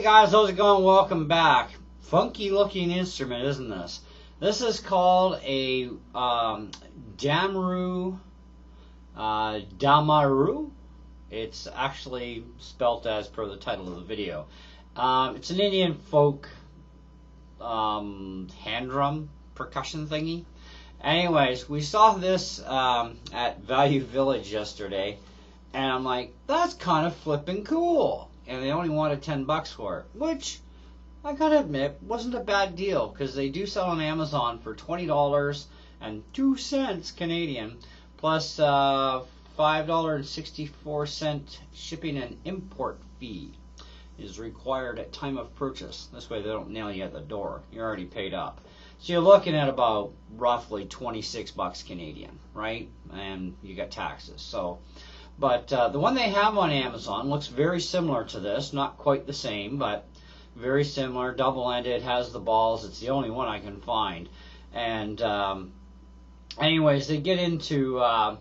Hey guys, how's it going? Welcome back. Funky looking instrument, isn't this? This is called a Damroo Danaru. It's actually spelt as per the title of the video. It's an Indian folk hand drum percussion thingy. Anyways, we saw this at Value Village yesterday, and I'm like, that's kind of flipping cool. And they only wanted $10 for it, which I gotta admit wasn't a bad deal, because they do sell on Amazon for $20.02 Canadian, plus $5.64 shipping and import fee is required at time of purchase. This way they don't nail you at the door. You're already paid up. So you're looking at about roughly $26 Canadian, right? And you got taxes. So, but the one they have on Amazon looks very similar to this. Not quite the same, but very similar. Double-ended, has the balls. It's the only one I can find. And anyways, they get into a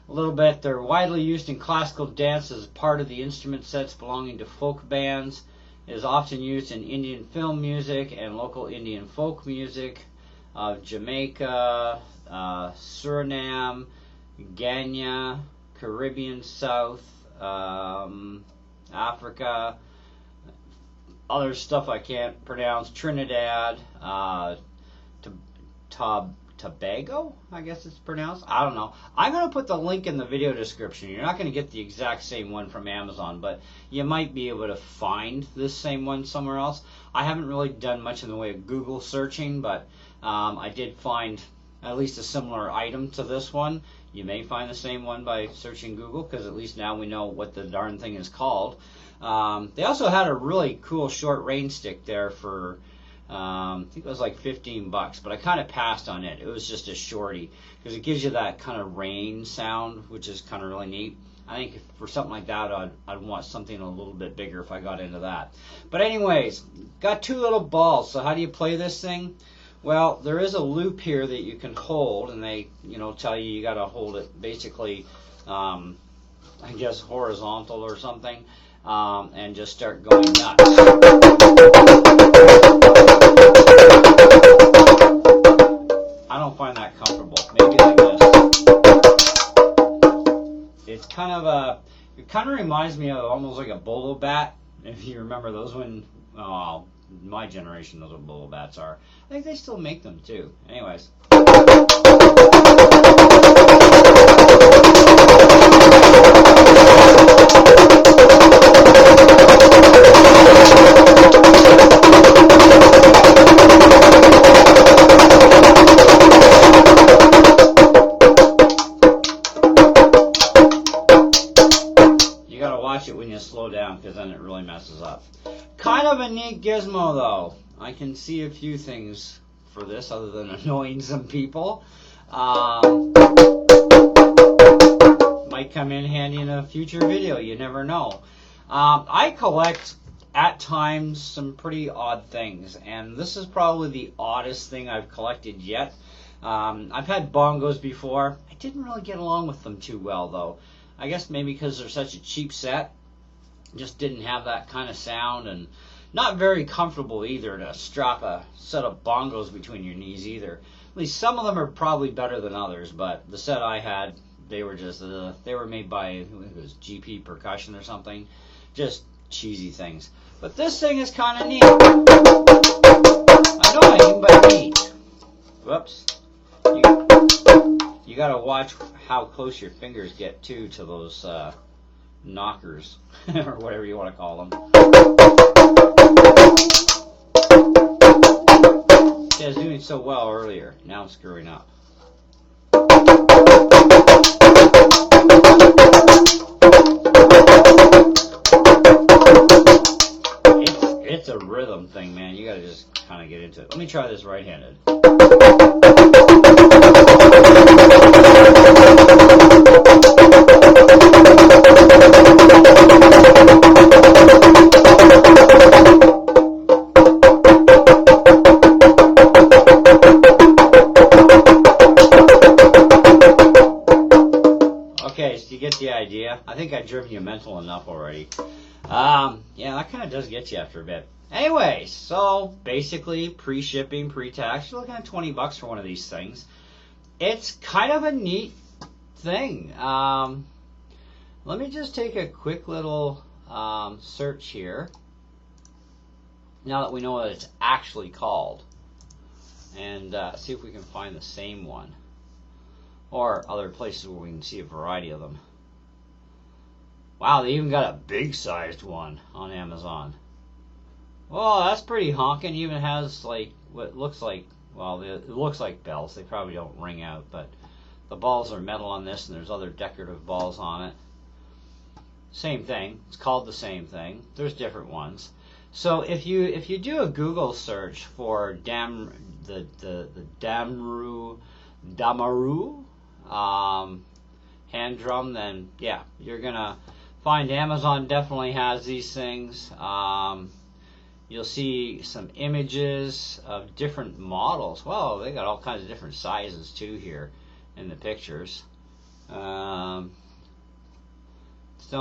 little bit. They're widely used in classical dance as part of the instrument sets belonging to folk bands. It is often used in Indian film music and local Indian folk music of Jamaica, Suriname, Ghana, Caribbean South, Africa, other stuff I can't pronounce, Trinidad, Tobago, I guess it's pronounced. I don't know. I'm going to put the link in the video description. You're not going to get the exact same one from Amazon, but you might be able to find this same one somewhere else. I haven't really done much in the way of Google searching, but I did find at least a similar item to this one. You may find the same one by searching Google, because at least now we know what the darn thing is called. They also had a really cool short range stick there for I think it was like $15, but I kind of passed on it. It was just a shorty, because it gives you that kind of rain sound, which is kind of really neat. I think for something like that, I'd want something a little bit bigger if I got into that. But anyways, got two little balls. So how do you play this thing? Well, there is a loop here that you can hold, and they, tell you got to hold it basically, I guess horizontal or something, and just start going nuts. I don't find that comfortable. Maybe like this. It's kind of it kind of reminds me of almost like a bolo bat, if you remember those when, my generation knows what bolo bats are. I think they still make them too. Anyways. You gotta watch it when you slow down, because then it really messes up. Kind of a neat gizmo though. I can see a few things for this other than annoying some people. Might come in handy in a future video, you never know. I collect at times some pretty odd things, and this is probably the oddest thing I've collected yet. I've had bongos before. I didn't really get along with them too well though. I guess maybe because they're such a cheap set. Just didn't have that kind of sound, and not very comfortable either to strap a set of bongos between your knees either. At least some of them are probably better than others, but the set I had, they were just they were made by, it was GP Percussion or something. Just cheesy things. But this thing is kind of neat. Annoying, but neat. Whoops. You gotta watch how close your fingers get to those knockers, or whatever you want to call them. See, I was doing so well earlier. Now I'm screwing up. It's a rhythm thing, man. You gotta just kind of get into it. Let me try this right-handed. Okay, so you get the idea. I think I've driven you mental enough already. Yeah, that kind of does get you after a bit. Anyway, so basically pre-shipping, pre-tax, you're looking at $20 for one of these things. It's kind of a neat thing. Let me just take a quick little search here. Now that we know what it's actually called, and see if we can find the same one, or other places where we can see a variety of them. Wow, they even got a big-sized one on Amazon. Well, that's pretty honking. It even has like what looks like, well, it looks like bells. They probably don't ring out, but the balls are metal on this, and there's other decorative balls on it. Same thing. It's called the same thing. There's different ones. So if you do a Google search for the Damroo hand drum, then yeah, you're gonna find Amazon definitely has these things. You'll see some images of different models. Well, they got all kinds of different sizes too here in the pictures. Still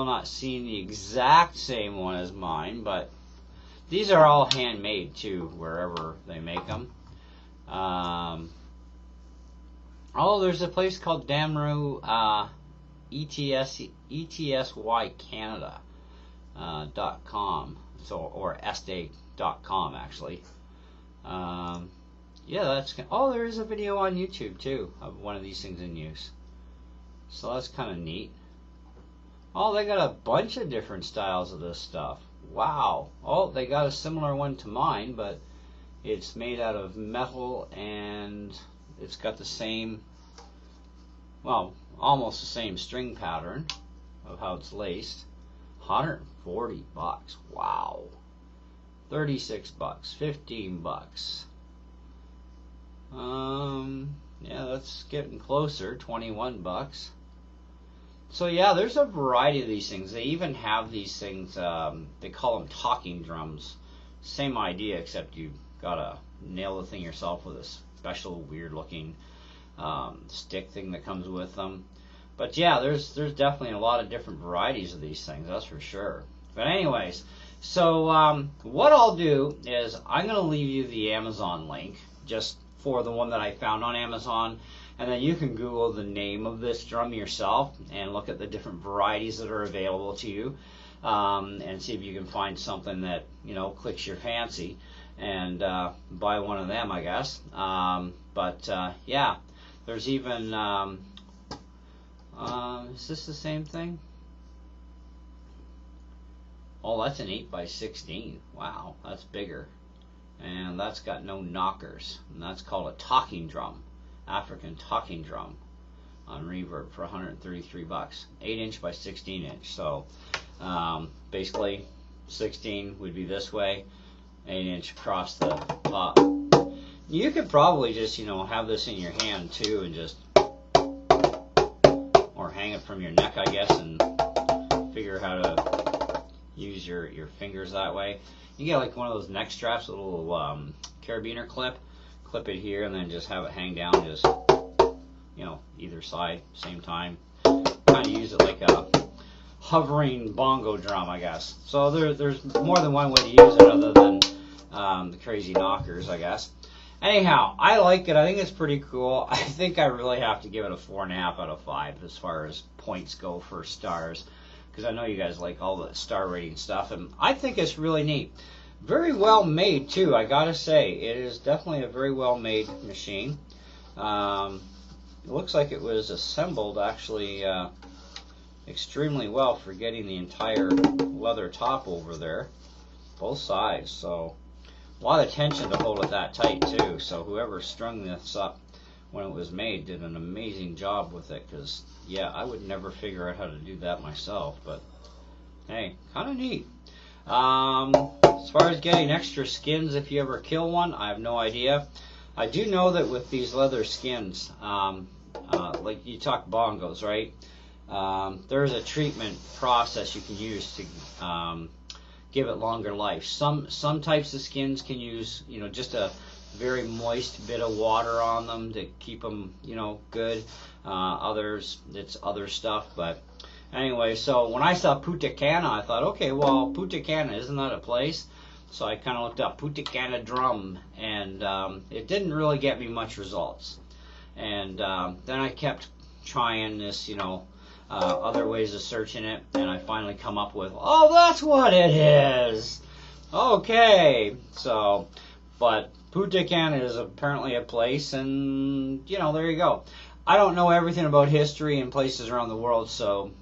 not seeing the exact same one as mine, but these are all handmade too, wherever they make them. Oh, there's a place called Damroo ETSYCanada.com, so, or estate.com actually. Yeah, that's, oh, there is a video on YouTube too of one of these things in use. So that's kind of neat. Oh, they got a bunch of different styles of this stuff. Wow. Oh, they got a similar one to mine, but it's made out of metal and it's got the same, well, almost the same string pattern of how it's laced. $140. Wow. $36. $15. Yeah, that's getting closer. $21. So yeah, there's a variety of these things. They even have these things, they call them talking drums. Same idea, except you gotta nail the thing yourself with a special weird looking stick thing that comes with them. But yeah, there's definitely a lot of different varieties of these things, that's for sure. But anyways, so what I'll do is I'm gonna leave you the Amazon link just for the one that I found on Amazon. And then you can Google the name of this drum yourself and look at the different varieties that are available to you, and see if you can find something that, you know, clicks your fancy, and buy one of them, I guess. Yeah, there's even, is this the same thing? Oh, that's an 8x16. Wow, that's bigger. And that's got no knockers, and that's called a talking drum. African talking drum on Reverb for $133. 8-inch by 16-inch. So basically 16 would be this way, 8-inch across the top. You could probably just, you know, have this in your hand too and just, or hang it from your neck, I guess, and figure how to use your fingers that way. You get like one of those neck straps, a little carabiner clip. Clip it here and then just have it hang down, just, you know, either side, same time. Kind of use it like a hovering bongo drum, I guess. So there's more than one way to use it other than the crazy knockers, I guess. Anyhow, I like it. I think it's pretty cool. I think I really have to give it a 4.5 out of 5 as far as points go for stars, because I know you guys like all the star rating stuff, and I think it's really neat. Very well made too, I gotta say. It is definitely a very well made machine. It looks like it was assembled actually extremely well for getting the entire leather top over there, both sides. So a lot of tension to hold it that tight too. So whoever strung this up when it was made did an amazing job with it, because yeah, I would never figure out how to do that myself. But hey, kind of neat. As far as getting extra skins if you ever kill one, I have no idea. I do know that with these leather skins, like you talk bongos, right? There's a treatment process you can use to give it longer life. Some types of skins can use, you know, just a very moist bit of water on them to keep them, you know, good. Others, it's other stuff, but Anyway, so when I saw Punta Cana, I thought, okay, well, Punta Cana, isn't that a place? So I kind of looked up Punta Cana drum, and it didn't really get me much results. And then I kept trying this, other ways of searching it, and I finally come up with, oh, that's what it is. Okay, so, but Punta Cana is apparently a place, and, there you go. I don't know everything about history and places around the world, so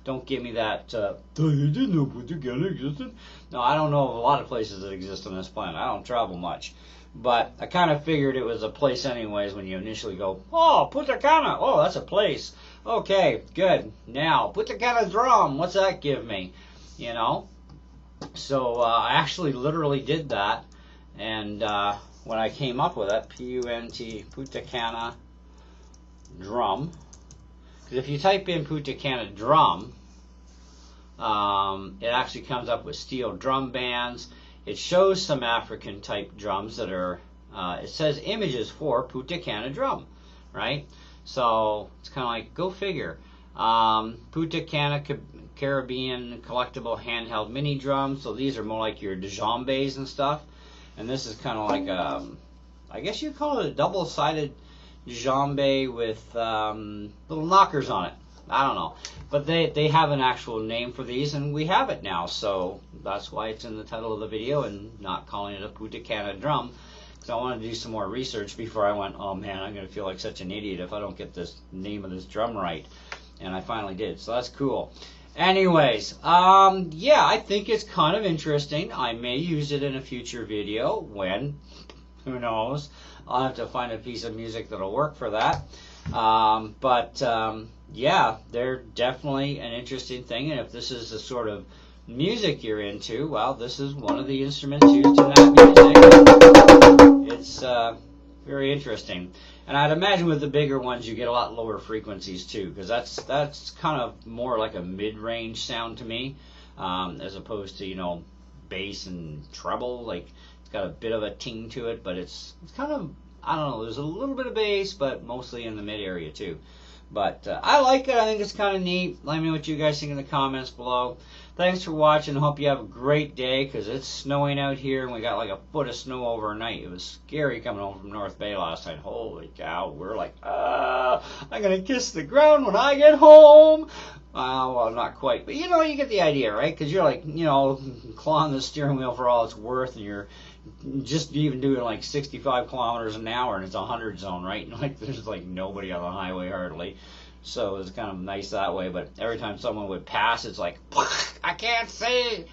don't give me that, you didn't know Punta Cana existed? No, I don't know of a lot of places that exist on this planet. I don't travel much. But I kind of figured it was a place anyways when you initially go, oh, Punta Cana, oh, that's a place. Okay, good. Now, Punta Cana drum, what's that give me? So I actually literally did that. And when I came up with it, P-U-N-T, Punta Cana drum. Because if you type in Punta Cana drum, it actually comes up with steel drum bands. It shows some African type drums that are, it says images for Punta Cana drum, right? So it's kind of like, go figure. Punta Cana Caribbean collectible handheld mini drums. So these are more like your djembes and stuff. And this is kind of like, I guess you call it a double-sided djembe with little knockers on it. I don't know. But they have an actual name for these, and we have it now. So that's why it's in the title of the video and not calling it a Punta Cana drum. Because I wanted to do some more research before I went, oh man, I'm going to feel like such an idiot if I don't get this name of this drum right. And I finally did. So that's cool. Anyways, yeah, I think it's kind of interesting. I may use it in a future video. When? Who knows? I'll have to find a piece of music that'll work for that. Yeah, they're definitely an interesting thing, and if this is the sort of music you're into, well, this is one of the instruments used in that music. It's very interesting. And I'd imagine with the bigger ones you get a lot lower frequencies too, because that's kind of more like a mid-range sound to me, as opposed to, bass and treble. Like, it's got a bit of a ting to it, but it's kind of, I don't know, there's a little bit of bass, but mostly in the mid area too. But I like it. I think it's kind of neat. Let me know what you guys think in the comments below. Thanks for watching. Hope you have a great day, because it's snowing out here, and we got like a foot of snow overnight. It was scary coming home from North Bay last night. Holy cow. We're like, I'm going to kiss the ground when I get home. Well, not quite. But, you get the idea, right? Because you're like, clawing the steering wheel for all it's worth, and you're just even doing like 65 kilometers an hour, and it's 100 zone, right? And like there's like nobody on the highway hardly. So it's kind of nice that way. But every time someone would pass, it's like, I can't see.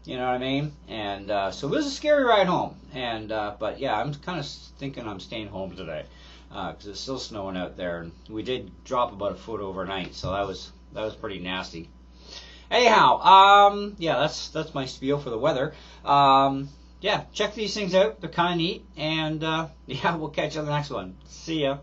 You know what I mean? And so it was a scary ride home. And but yeah, I'm kind of thinking I'm staying home today, because it's still snowing out there, and we did drop about a foot overnight, so that was pretty nasty. Anyhow, yeah, that's my spiel for the weather. Yeah, check these things out. They're kind of neat. And yeah, we'll catch you on the next one. See ya.